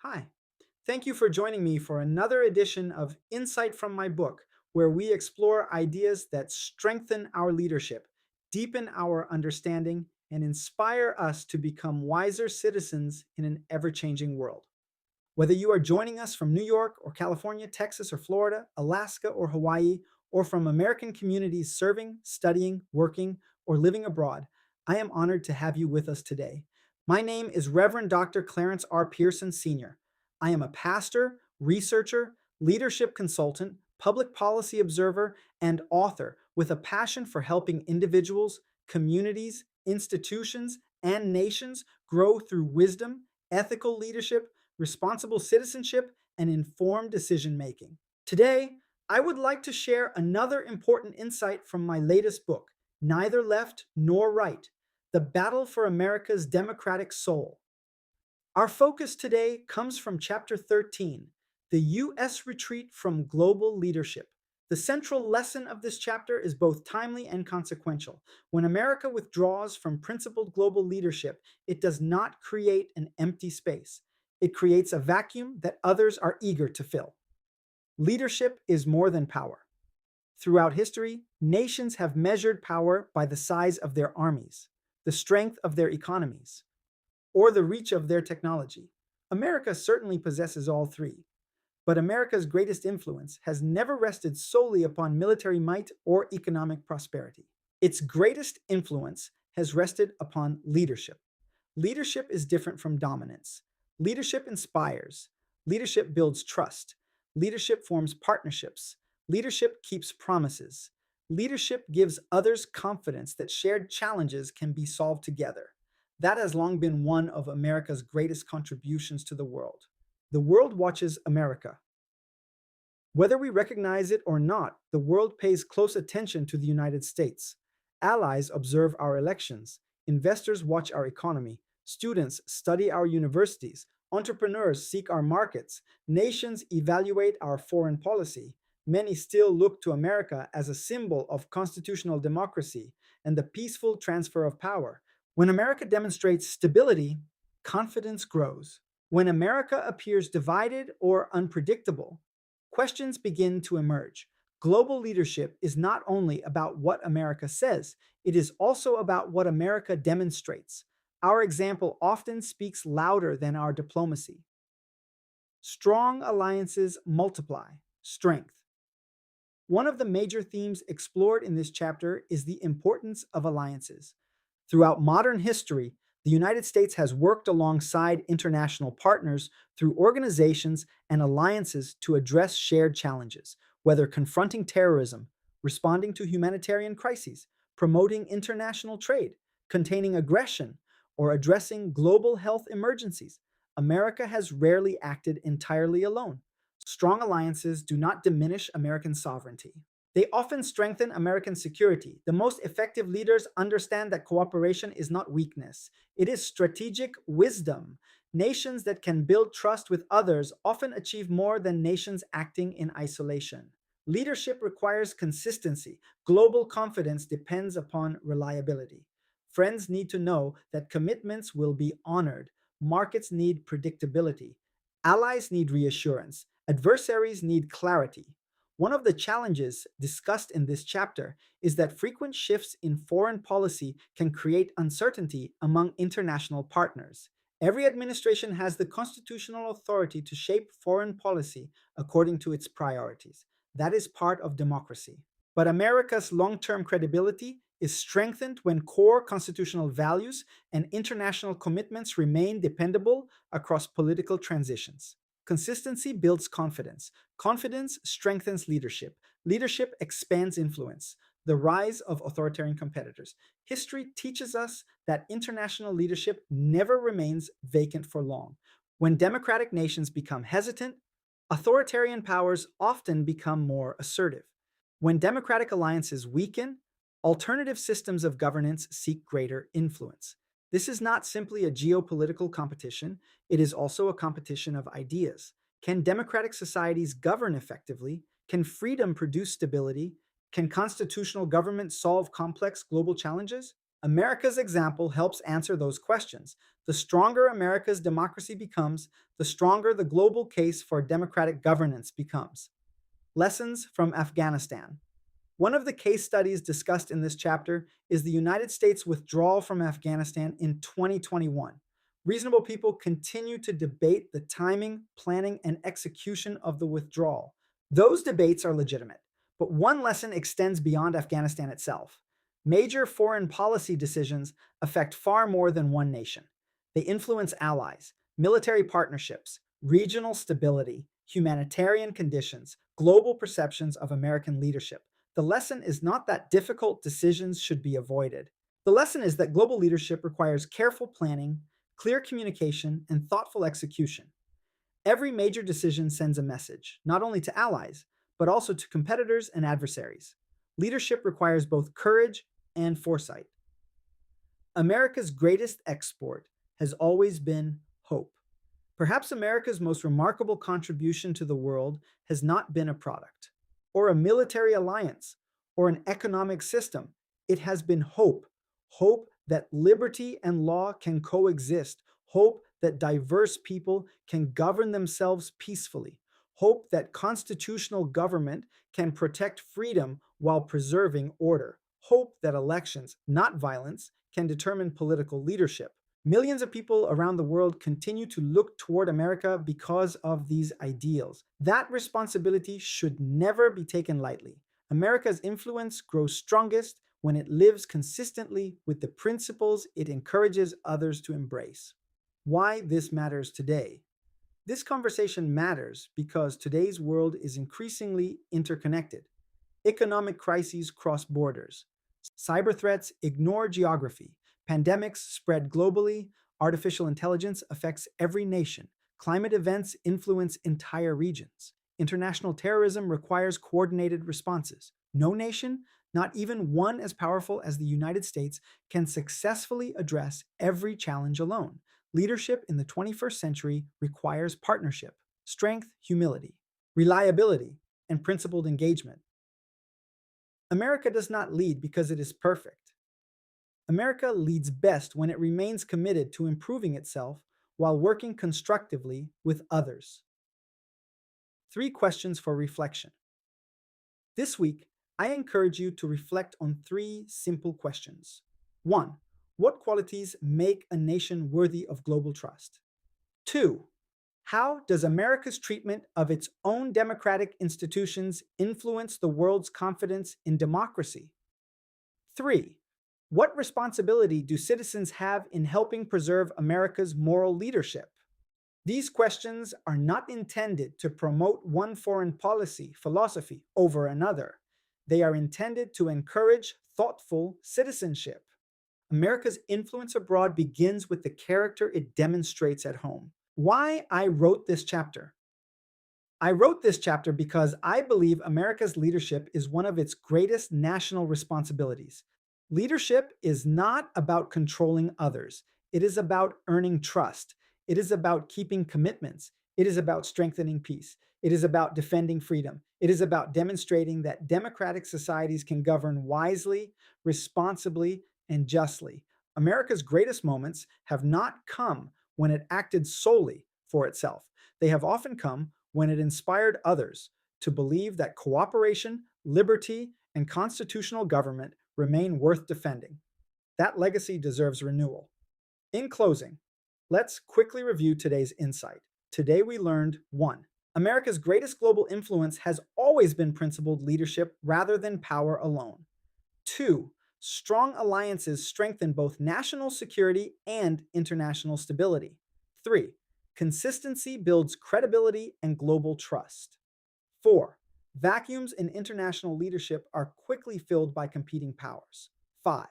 Hi. Thank you for joining me for another edition of Insight from my book, where we explore ideas that strengthen our leadership, deepen our understanding, and inspire us to become wiser citizens in an ever changing world. Whether you are joining us from New York or California, Texas or Florida, Alaska or Hawaii, or from American communities serving, studying, working, or living abroad, I am honored to have you with us today. My name is Reverend Dr. Clarence R. Pearson, Sr. I am a pastor, researcher, leadership consultant, public policy observer, and author with a passion for helping individuals, communities, institutions, and nations grow through wisdom, ethical leadership, responsible citizenship, and informed decision making. Today, I would like to share another important insight from my latest book, Neither Left Nor Right: The Battle for America's Democratic Soul. Our focus today comes from Chapter 13, The U.S. Retreat from Global Leadership. The central lesson of this chapter is both timely and consequential. When America withdraws from principled global leadership, it does not create an empty space. It creates a vacuum that others are eager to fill. Leadership is more than power. Throughout history, nations have measured power by the size of their armies, the strength of their economies, or the reach of their technology. America certainly possesses all three, but America's greatest influence has never rested solely upon military might or economic prosperity. Its greatest influence has rested upon leadership. Leadership is different from dominance. Leadership inspires. Leadership builds trust. Leadership forms partnerships. Leadership keeps promises. Leadership gives others confidence that shared challenges can be solved together. That has long been one of America's greatest contributions to the world. The world watches America. Whether we recognize it or not, the world pays close attention to the United States. Allies observe our elections. Investors watch our economy. Students study our universities. Entrepreneurs seek our markets. Nations evaluate our foreign policy. Many still look to America as a symbol of constitutional democracy and the peaceful transfer of power. When America demonstrates stability, confidence grows. When America appears divided or unpredictable, questions begin to emerge. Global leadership is not only about what America says, it is also about what America demonstrates. Our example often speaks louder than our diplomacy. Strong alliances multiply strength. One of the major themes explored in this chapter is the importance of alliances. Throughout modern history, the United States has worked alongside international partners through organizations and alliances to address shared challenges, whether confronting terrorism, responding to humanitarian crises, promoting international trade, containing aggression, or addressing global health emergencies. America has rarely acted entirely alone. Strong alliances do not diminish American sovereignty. They often strengthen American security. The most effective leaders understand that cooperation is not weakness, it is strategic wisdom. Nations that can build trust with others often achieve more than nations acting in isolation. Leadership requires consistency. Global confidence depends upon reliability. Friends need to know that commitments will be honored. Markets need predictability. Allies need reassurance. Adversaries need clarity. One of the challenges discussed in this chapter is that frequent shifts in foreign policy can create uncertainty among international partners. Every administration has the constitutional authority to shape foreign policy according to its priorities. That is part of democracy. But America's long term credibility is strengthened when core constitutional values and international commitments remain dependable across political transitions. Consistency builds confidence. Confidence strengthens leadership. Leadership expands influence. The rise of authoritarian competitors. History teaches us that international leadership never remains vacant for long. When democratic nations become hesitant, authoritarian powers often become more assertive. When democratic alliances weaken, alternative systems of governance seek greater influence. This is not simply a geopolitical competition, it is also a competition of ideas. Can democratic societies govern effectively? Can freedom produce stability? Can constitutional government solve complex global challenges? America's example helps answer those questions. The stronger America's democracy becomes, the stronger the global case for democratic governance becomes. Lessons from Afghanistan. One of the case studies discussed in this chapter is the United States withdrawal from Afghanistan in 2021. Reasonable people continue to debate the timing, planning, and execution of the withdrawal. Those debates are legitimate, but one lesson extends beyond Afghanistan itself. Major foreign policy decisions affect far more than one nation. They influence allies, military partnerships, regional stability, humanitarian conditions, global perceptions of American leadership. The lesson is not that difficult decisions should be avoided. The lesson is that global leadership requires careful planning, clear communication, and thoughtful execution. Every major decision sends a message, not only to allies, but also to competitors and adversaries. Leadership requires both courage and foresight. America's greatest export has always been hope. Perhaps America's most remarkable contribution to the world has not been a product, or a military alliance, or an economic system. It has been hope. Hope that liberty and law can coexist. Hope that diverse people can govern themselves peacefully. Hope that constitutional government can protect freedom while preserving order. Hope that elections, not violence, can determine political leadership. Millions of people around the world continue to look toward America because of these ideals. That responsibility should never be taken lightly. America's influence grows strongest when it lives consistently with the principles it encourages others to embrace. Why this matters today. This conversation matters because today's world is increasingly interconnected. Economic crises cross borders. Cyber threats ignore geography. Pandemics spread globally. Artificial intelligence affects every nation. Climate events influence entire regions. International terrorism requires coordinated responses. No nation, not even one as powerful as the United States, can successfully address every challenge alone. Leadership in the 21st century requires partnership, strength, humility, reliability, and principled engagement. America does not lead because it is perfect. America leads best when it remains committed to improving itself while working constructively with others. 3 questions for reflection. This week, I encourage you to reflect on 3 simple questions. 1. What qualities make a nation worthy of global trust? 2. How does America's treatment of its own democratic institutions influence the world's confidence in democracy? 3. What responsibility do citizens have in helping preserve America's moral leadership? These questions are not intended to promote one foreign policy, philosophy over another. They are intended to encourage thoughtful citizenship. America's influence abroad begins with the character it demonstrates at home. Why I wrote this chapter? I wrote this chapter because I believe America's leadership is one of its greatest national responsibilities. Leadership is not about controlling others. It is about earning trust. It is about keeping commitments. It is about strengthening peace. It is about defending freedom. It is about demonstrating that democratic societies can govern wisely, responsibly, and justly. America's greatest moments have not come when it acted solely for itself. They have often come when it inspired others to believe that cooperation, liberty, and constitutional government remain worth defending. That legacy deserves renewal. In closing, let's quickly review today's insight. Today we learned 1. America's greatest global influence has always been principled leadership rather than power alone. 2. Strong alliances strengthen both national security and international stability. 3. Consistency builds credibility and global trust. 4. Vacuums in international leadership are quickly filled by competing powers. 5.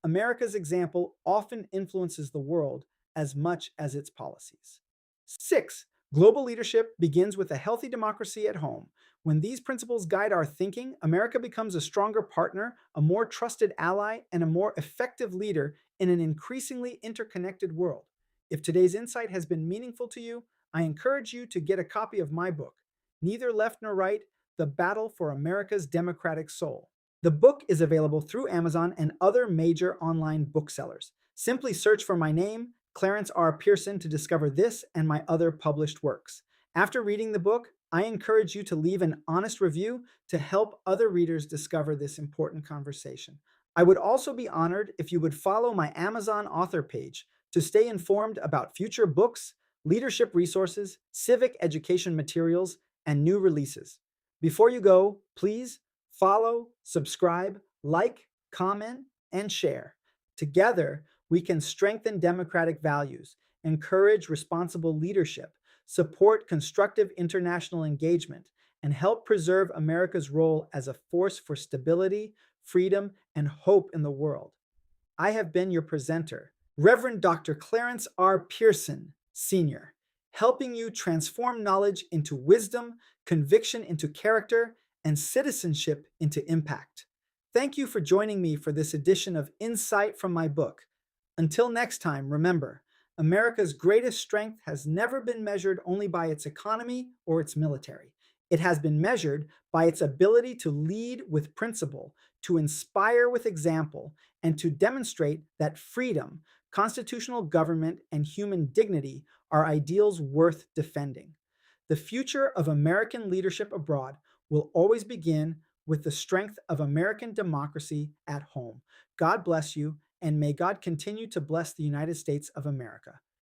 America's example often influences the world as much as its policies. 6. Global leadership begins with a healthy democracy at home. When these principles guide our thinking, America becomes a stronger partner, a more trusted ally, and a more effective leader in an increasingly interconnected world. If today's insight has been meaningful to you, I encourage you to get a copy of my book, Neither Left Nor Right: The Battle for America's Democratic Soul. The book is available through Amazon and other major online booksellers. Simply search for my name, Clarence R. Pearson, to discover this and my other published works. After reading the book, I encourage you to leave an honest review to help other readers discover this important conversation. I would also be honored if you would follow my Amazon author page to stay informed about future books, leadership resources, civic education materials, and new releases. Before you go, please follow, subscribe, like, comment, and share. Together, we can strengthen democratic values, encourage responsible leadership, support constructive international engagement, and help preserve America's role as a force for stability, freedom, and hope in the world. I have been your presenter, Reverend Dr. Clarence R. Pearson, Sr., helping you transform knowledge into wisdom, conviction into character, and citizenship into impact. Thank you for joining me for this edition of Insight from my book. Until next time, remember, America's greatest strength has never been measured only by its economy or its military. It has been measured by its ability to lead with principle, to inspire with example, and to demonstrate that freedom, constitutional government, and human dignity are ideals worth defending. The future of American leadership abroad will always begin with the strength of American democracy at home. God bless you, and may God continue to bless the United States of America.